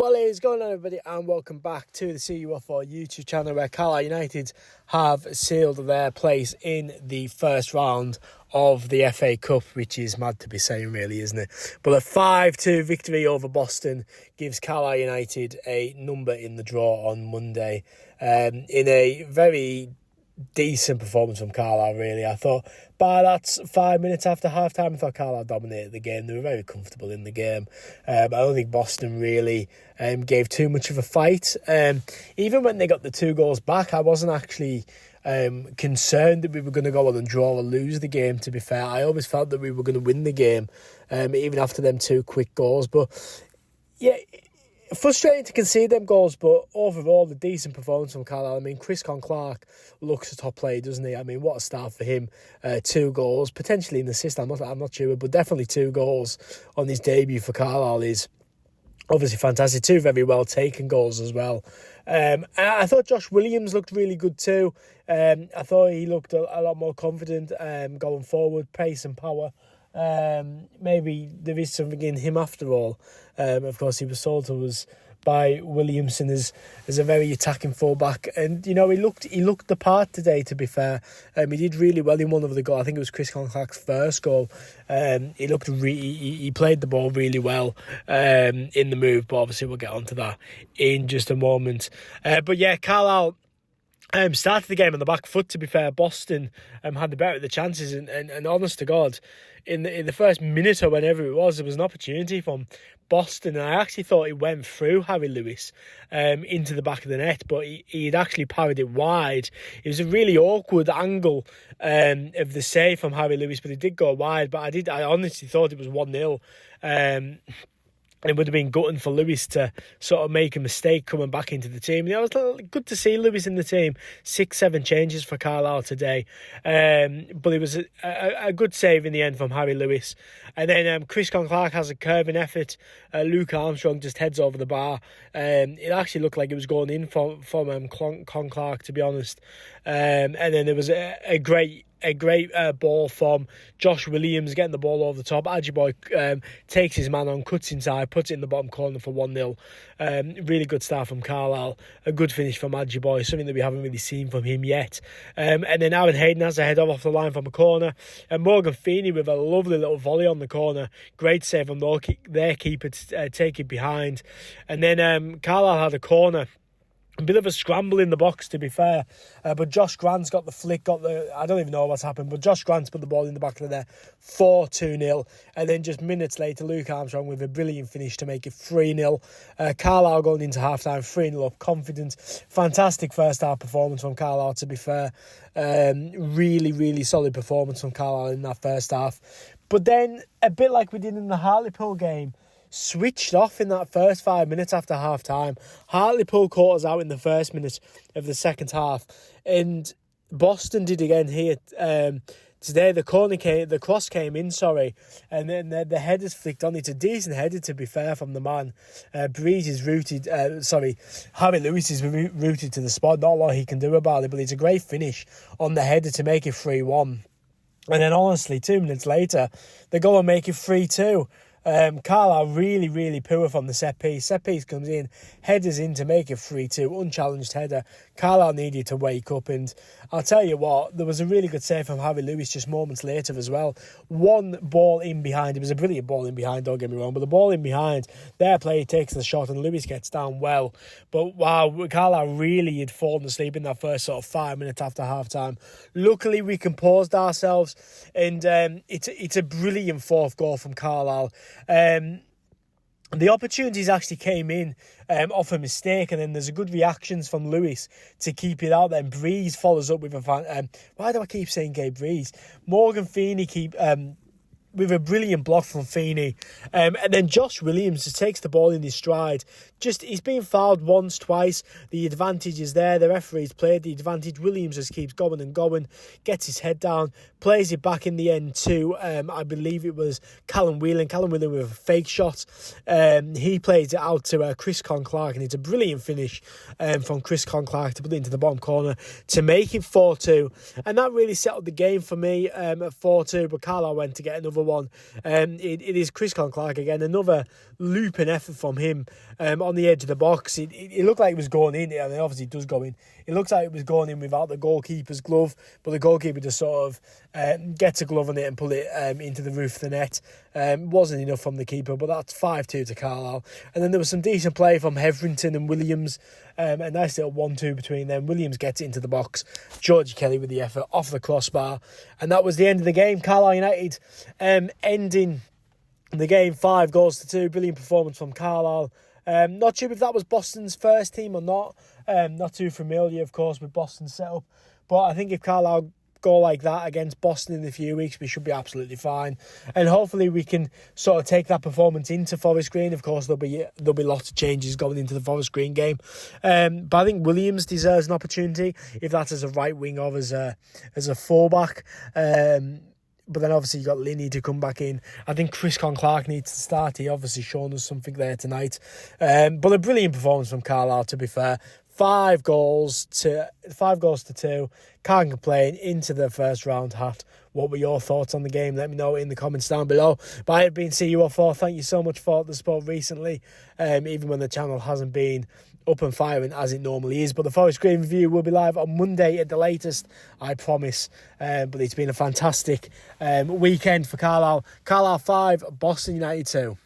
What is going on, everybody, and welcome back to the CU4 YouTube channel, where Carlisle United have sealed their place in the first round of the FA Cup, which is mad to be saying, really, isn't it? But a 5-2 victory over Boston gives Carlisle United a number in the draw on Monday, in a very decent performance from Carlisle, really. I thought by that 5 minutes after half-time, I thought Carlisle dominated the game. They were very comfortable in the game. I don't think Boston really gave too much of a fight. Even when they got the 2 goals back, I wasn't actually concerned that we were going to go on and draw or lose the game, to be fair. I always felt that we were going to win the game, even after them 2 quick goals. But yeah, frustrating to concede them goals, but overall, the decent performance from Carlisle. I mean, Chris Clark looks a top player, doesn't he? I mean, what a start for him. 2 goals, potentially an assist, I'm not sure, but definitely 2 goals on his debut for Carlisle is obviously fantastic. 2 very well taken goals as well. I thought Josh Williams looked really good too. I thought he looked a lot more confident going forward, pace and power. Maybe there is something in him after all. Of course, he was sold to us by Williamson as a very attacking fullback, and you know, he looked the part today, to be fair. He did really well in one of the goals. I think it was Chris Clark's first goal. He played the ball really well in the move, but obviously we'll get onto that in just a moment. But yeah, Carlisle started the game on the back foot, to be fair. Boston had the better of the chances, and honest to God, in the first minute or whenever it was, there was an opportunity from Boston, and I actually thought it went through Harry Lewis into the back of the net, but he'd actually parried it wide. It was a really awkward angle of the save from Harry Lewis, but it did go wide. But I honestly thought it was 1-0. It would have been gutting for Lewis to sort of make a mistake coming back into the team. It was good to see Lewis in the team. 6-7 changes for Carlisle today. But it was a good save in the end from Harry Lewis. And then Chris Clark has a curving effort. Luke Armstrong just heads over the bar. It actually looked like it was going in from Clark, to be honest. And then there was a great ball from Josh Williams, getting the ball over the top. Ajiboye takes his man on, cuts inside, puts it in the bottom corner for 1-0. Really good start from Carlisle. A good finish from Ajiboye, something that we haven't really seen from him yet. And then Aaron Hayden has a head off the line from a corner. And Morgan Feeney with a lovely little volley on the corner. Great save from their keeper to take it behind. And then Carlisle had a corner. A bit of a scramble in the box, to be fair, but Josh Grant's got the flick, I don't even know what's happened, but Josh Grant's put the ball in the back of the net for 2-0, and then just minutes later, Luke Armstrong with a brilliant finish to make it 3-0. Carlisle going into half-time, 3-0 up, confident. Fantastic first-half performance from Carlisle, to be fair. Really, really solid performance from Carlisle in that first half. But then, a bit like we did in the Hartlepool game, switched off in that first 5 minutes after half-time. Hartlepool caught us out in the first minute of the second half, and Boston did again here today. The cross came in, and then the header's flicked on. It's a decent header, to be fair, from the man. Harry Lewis is rooted to the spot. Not a lot he can do about it, but it's a great finish on the header to make it 3-1. And then, honestly, 2 minutes later, they go and make it 3-2. Carlisle really, really poor from the set piece. Set piece comes in, headers in to make it 3-2, unchallenged header. Carlisle needed to wake up, and I'll tell you what, there was a really good save from Harry Lewis just moments later as well. One ball in behind, it was a brilliant ball in behind, don't get me wrong, but the ball in behind, their player takes the shot and Lewis gets down well. But wow, Carlisle really had fallen asleep in that first sort of 5 minutes after half-time. Luckily, we composed ourselves, and it's a brilliant fourth goal from Carlisle. The opportunities actually came in off a mistake, and then there's a good reactions from Lewis to keep it out. Then Breeze follows up with a why do I keep saying Gabe Breeze? Morgan Feeney with a brilliant block from Feeney. And then Josh Williams just takes the ball in his stride. He's been fouled once, twice. The advantage is there. The referee's played the advantage. Williams just keeps going and going, gets his head down, plays it back in the end to, I believe it was Callum Whelan. Callum Whelan with a fake shot. He plays it out to Chris Clark, and it's a brilliant finish from Chris Clark to put it into the bottom corner to make it 4-2. And that really settled the game for me at 4-2, but Carlisle went to get another one. It is Chris Clark again, another looping effort from him on the edge of the box. It looked like it was going in, and it obviously does go in. It looks like it was going in without the goalkeeper's glove, but the goalkeeper just sort of gets a glove on it and pull it into the roof of the net. Wasn't enough from the keeper, but that's 5-2 to Carlisle. And then there was some decent play from Hetherington and Williams. A nice little 1-2 between them. Williams gets it into the box. Georgie Kelly with the effort off the crossbar. And that was the end of the game. Carlisle United ending the game 5-2. Brilliant performance from Carlisle. Not sure if that was Boston's first team or not. Not too familiar, of course, with Boston's setup. But I think if Carlisle go like that against Boston in a few weeks, we should be absolutely fine. And hopefully we can sort of take that performance into Forest Green. Of course, there'll be lots of changes going into the Forest Green game. But I think Williams deserves an opportunity, if that's as a right wing or as a fullback. But then obviously you got Linney to come back in. I think Chris Clark needs to start. He obviously shown us something there tonight. But a brilliant performance from Carlisle, to be fair. 5 goals to 2. Can't complain. Into the first round hat. What were your thoughts on the game? Let me know in the comments down below. But I have been CU4. Thank you so much for the support recently. Even when the channel hasn't been up and firing as it normally is. But the Forest Green review will be live on Monday at the latest, I promise. But it's been a fantastic weekend for Carlisle. Carlisle 5, Boston United 2.